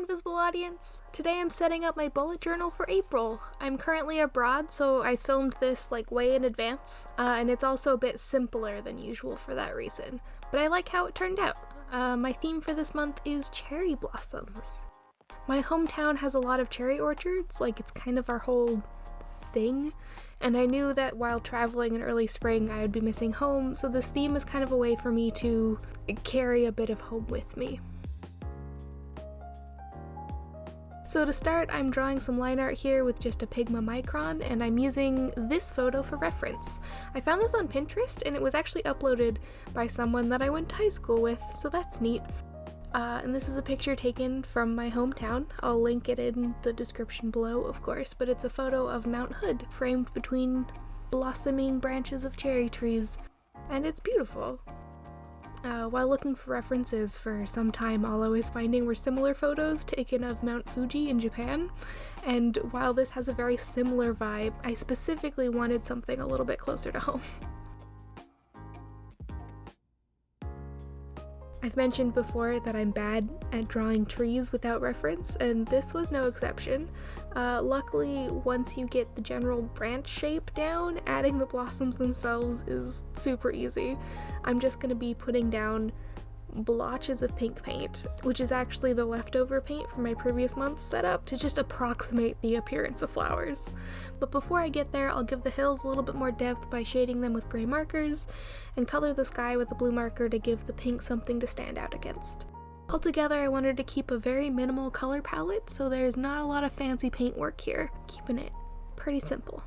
invisible audience! Today I'm setting up my bullet journal for April. I'm currently abroad, so I filmed this way in advance, and it's also a bit simpler than usual for that reason, but I like how it turned out. My theme for this month is cherry blossoms. My hometown has a lot of cherry orchards, it's kind of our whole thing, and I knew that while traveling in early spring I would be missing home, so this theme is kind of a way for me to carry a bit of home with me. So to start, I'm drawing some line art here with just a Pigma micron, and I'm using this photo for reference. I found this on Pinterest, and it was actually uploaded by someone that I went to high school with, so that's neat. And this is a picture taken from my hometown. I'll link it in the description below, of course, but it's a photo of Mount Hood, framed between blossoming branches of cherry trees, and it's beautiful. While looking for references for some time, all I was finding were similar photos taken of Mount Fuji in Japan, and while this has a very similar vibe, I specifically wanted something a little bit closer to home. I've mentioned before that I'm bad at drawing trees without reference, and this was no exception. Luckily, once you get the general branch shape down, adding the blossoms themselves is super easy. I'm just gonna be putting down blotches of pink paint, which is actually the leftover paint from my previous month's setup, to just approximate the appearance of flowers. But before I get there, I'll give the hills a little bit more depth by shading them with gray markers, and color the sky with a blue marker to give the pink something to stand out against. Altogether, I wanted to keep a very minimal color palette, so there's not a lot of fancy paint work here, keeping it pretty simple.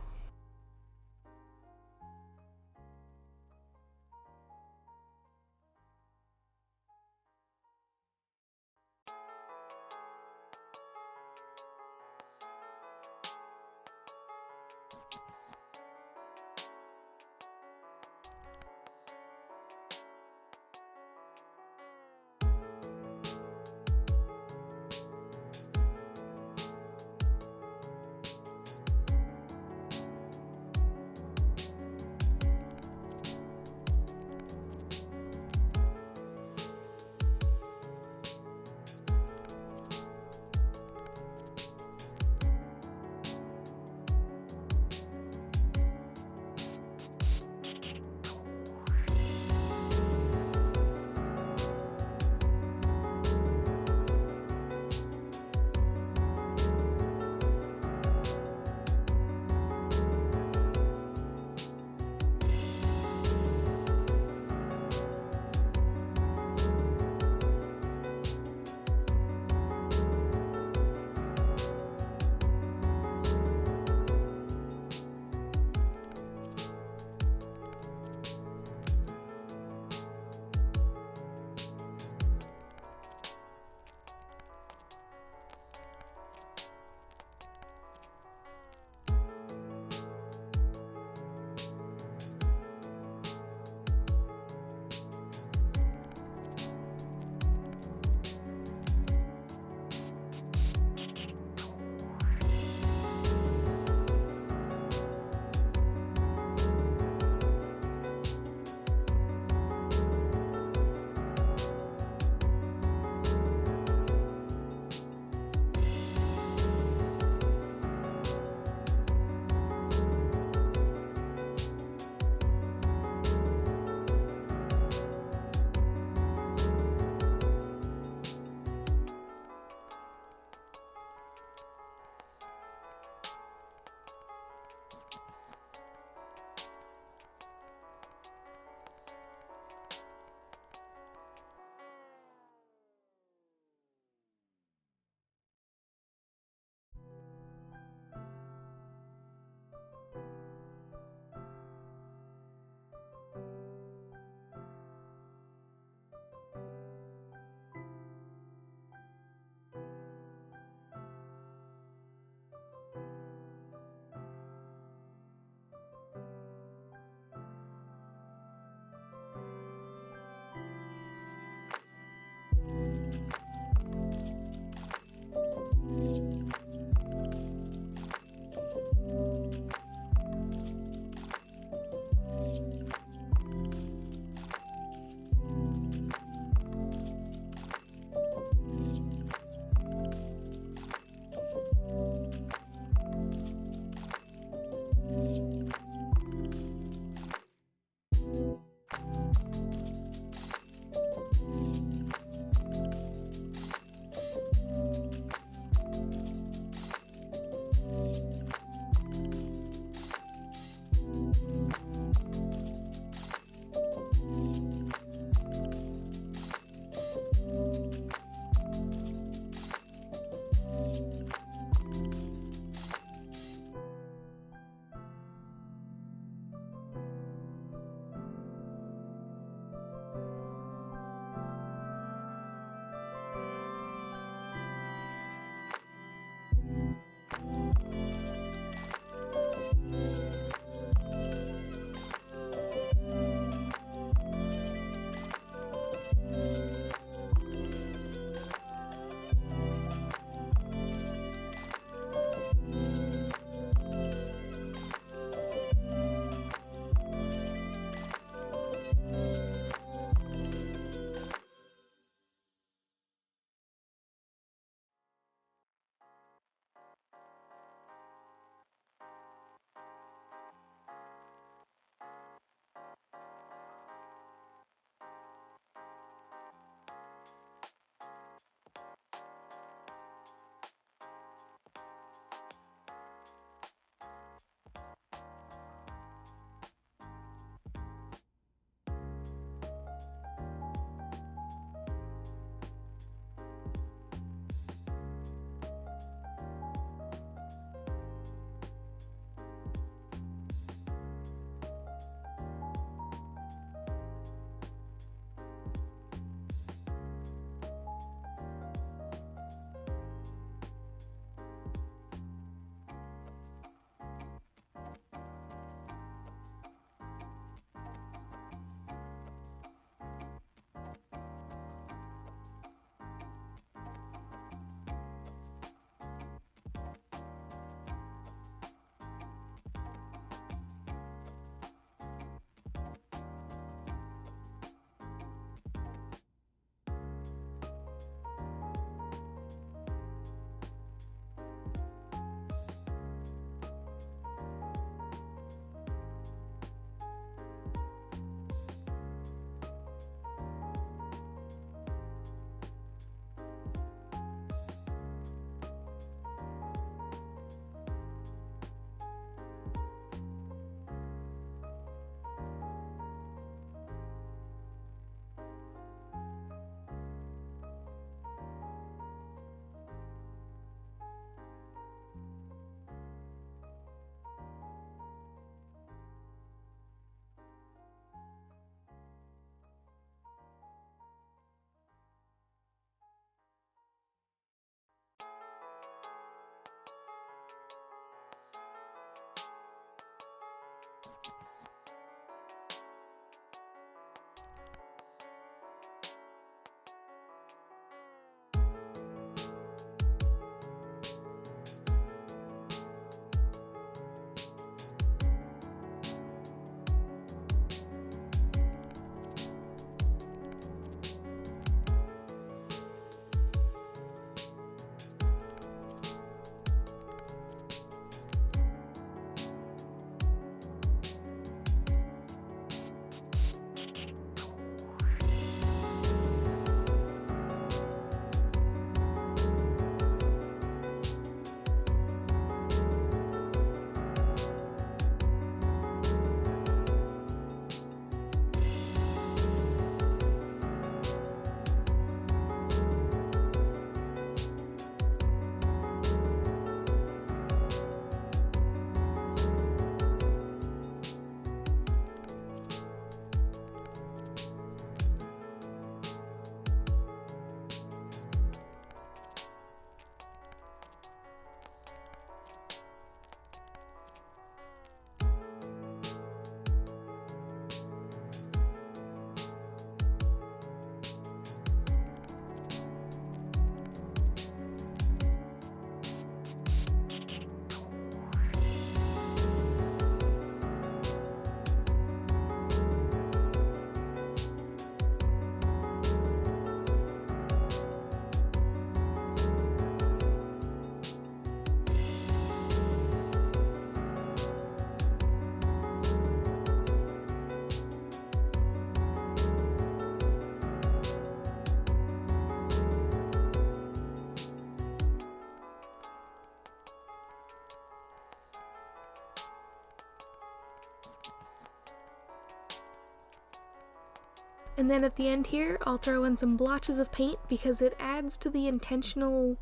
And then at the end here, I'll throw in some blotches of paint because it adds to the intentional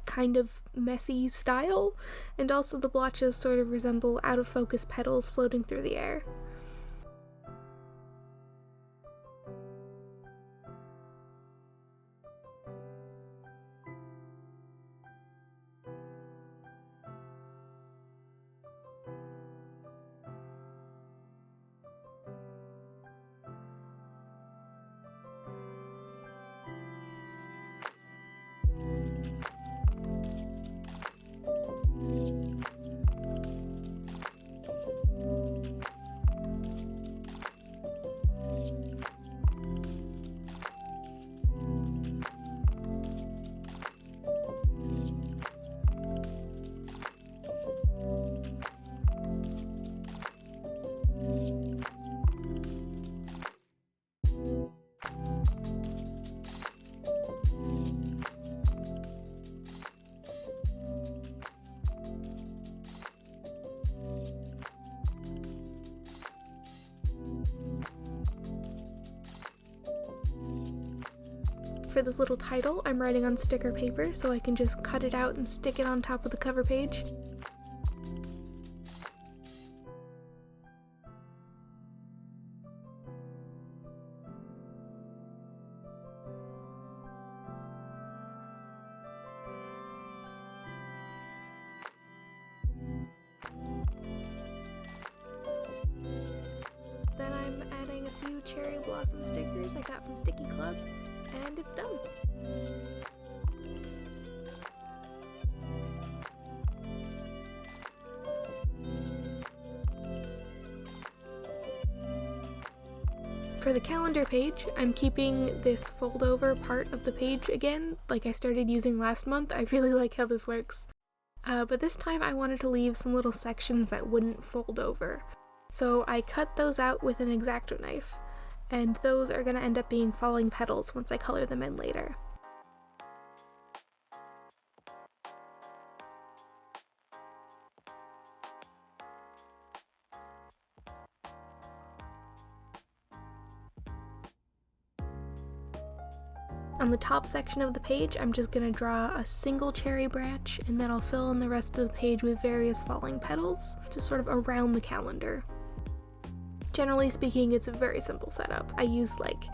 kind of messy style, and also the blotches sort of resemble out-of-focus petals floating through the air. For this little title, I'm writing on sticker paper so I can just cut it out and stick it on top of the cover page. Then I'm adding a few cherry blossom stickers I got from Sticky Club, and it's done. For the calendar page, I'm keeping this fold over part of the page again, like I started using last month. I really like how this works. But this time I wanted to leave some little sections that wouldn't fold over. So I cut those out with an X-Acto knife, and those are going to end up being falling petals once I color them in later. On the top section of the page, I'm just going to draw a single cherry branch, and then I'll fill in the rest of the page with various falling petals, just sort of around the calendar. Generally speaking, it's a very simple setup. I used like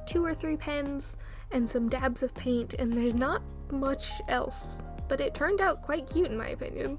2 or 3 pens and some dabs of paint, and there's not much else, but it turned out quite cute in my opinion.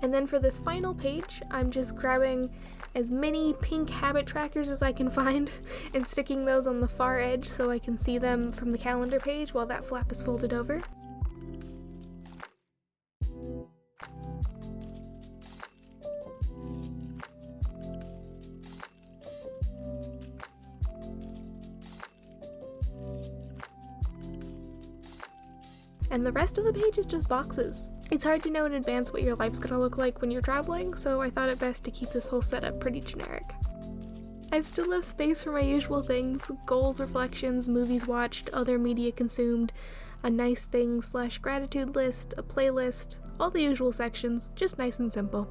And then for this final page, I'm just grabbing as many pink habit trackers as I can find and sticking those on the far edge so I can see them from the calendar page while that flap is folded over. And the rest of the page is just boxes. It's hard to know in advance what your life's gonna look like when you're traveling, so I thought it best to keep this whole setup pretty generic. I've still left space for my usual things: goals, reflections, movies watched, other media consumed, a nice things / gratitude list, a playlist, all the usual sections, just nice and simple.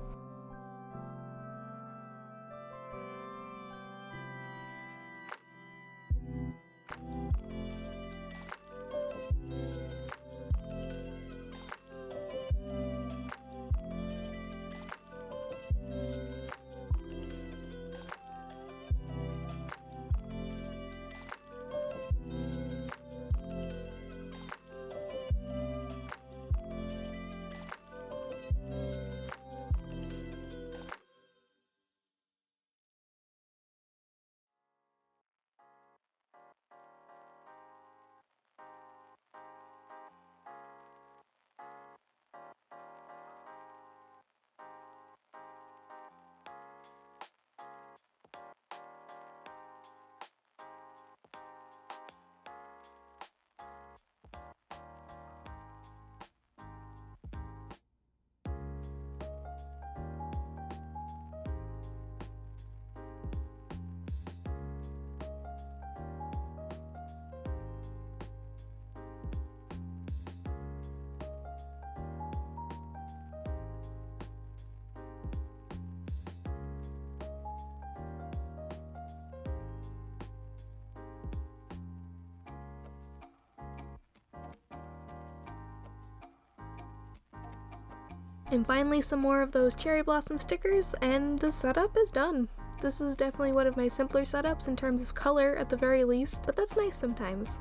And finally some more of those cherry blossom stickers, and the setup is done. This is definitely one of my simpler setups in terms of color at the very least, but that's nice sometimes.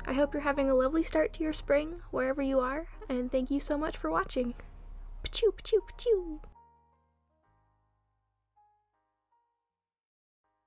I hope you're having a lovely start to your spring, wherever you are, and thank you so much for watching. Pachoo, pachoo, pachoo!